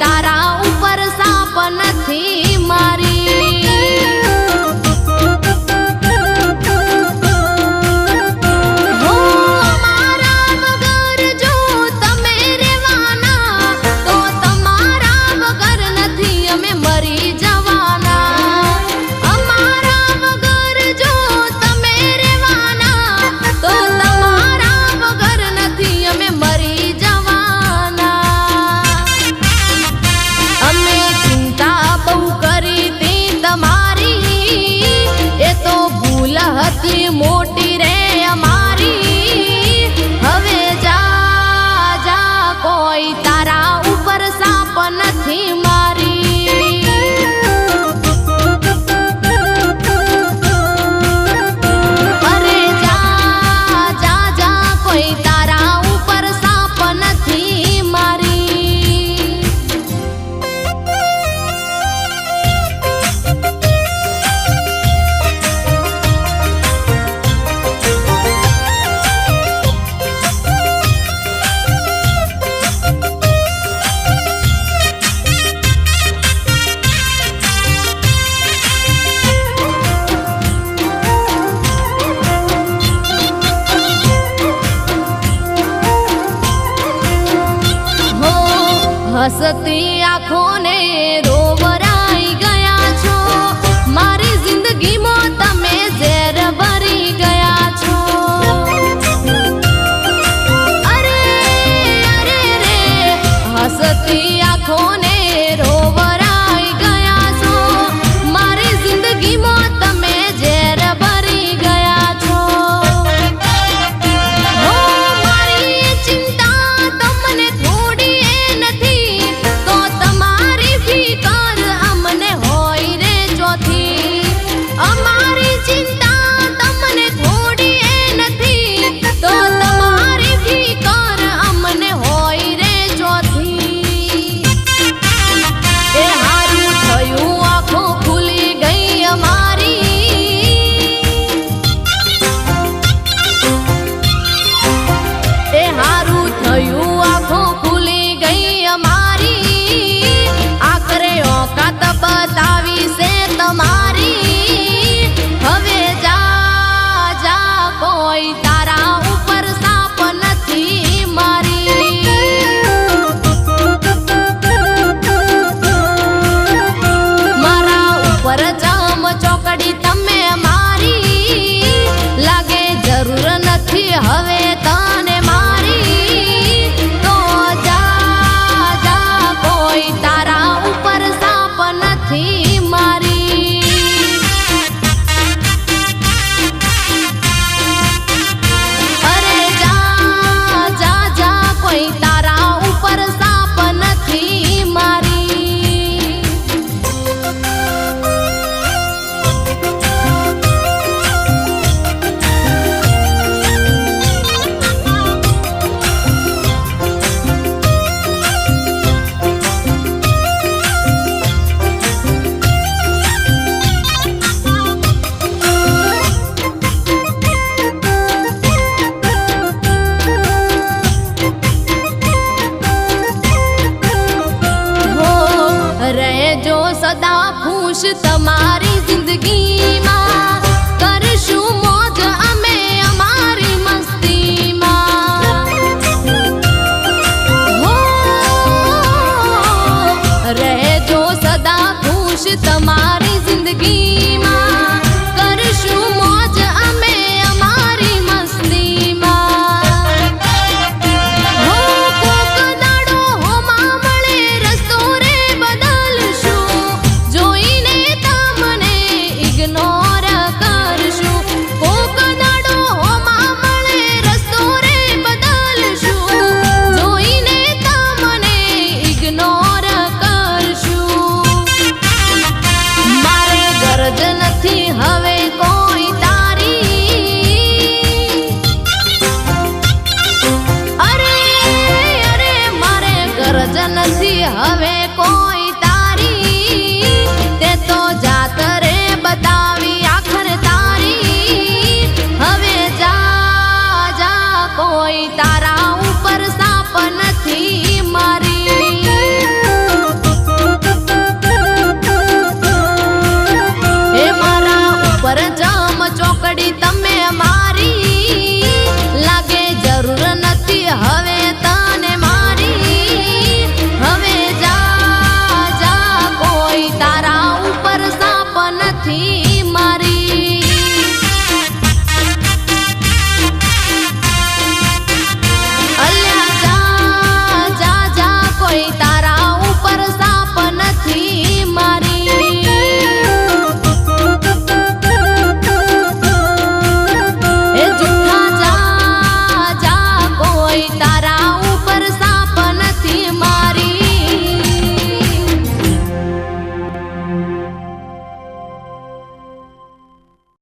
તારા ઉપર સાપ નથી મારી। હો અમારા વગર જો તમે રહેવાના તો તમારા વગર નથી અમે મરી જવાના। અમારા વગર જો તમે રહેવાના તો તમારા વગર નથી અમે મરી જવાના। અમે ચિંતા બહુ કરી તી તમારી એ તો ભૂલ હતી મોટી રે અમારી। હવે જા જા કોઈ તારા ઉપર સાપ નથી મારી। અરે જા જા જા કોઈ તારા ઉપર સાપ નથી મારી। હો હસતી આંખોને રોવરાઈ ગયા છો મારી જિંદગીમાં તમે ઝેર ભરી ગયા છો। અરે અરે રે હસતી આંખોને રોવરાઈ ગયા છો મારી જિંદગીમાં તમે ઝેર ભરી ગયા છો। હો મારી ચિંતા તમને થોડી એ નથી તો તમારી ફિકર અમને હોય રે ચોથી। અમારી ચિંતા તમને થોડી એ નથી તો તમારી ફિકર અમને હોય રે ચોથી। એ હારું થયું આંખો ખુલી ગઈ અમારી। એ હારું થયું આંખો ખુલી ગઈ અમારી। આખરે ઓકાત બતાવી છે તમારી। હવે જા જા કોઈ તારા ઉપર સાપ નથી મારી। મારા ઉપર જામ ચોકડી તમે મારી લાગે જરૂર નથી હવે તને મારી। તો જા જા કોઈ તારા ઉપર સાપ નથી મારી। અરે જા જા જા કોઈ તારા ઉપર સાપ નથી મારી। હો રહેજો સદા ખુશ તમારી જિંદગીમાં કરશું મોજ અમે અમારી મસ્તીમાં। હો રહેજો સદા ખુશ તમારી જિંદગીમાં કરશું મોજ અમે અમારી મસ્તીમાં। હો કોક દાડો હોમાં મળે રસ્તો રે બદલશું જોઈને તમને ઇગ્નોર કરશું। કોક દાડો હોમાં મળે રસ્તો રે બદલશું જોઈને તમને ઇગ્નોર કરશું। મારે ગરજ નથી હવે કોઈ તારી। અરે અરે મારે ગરજ નથી હવે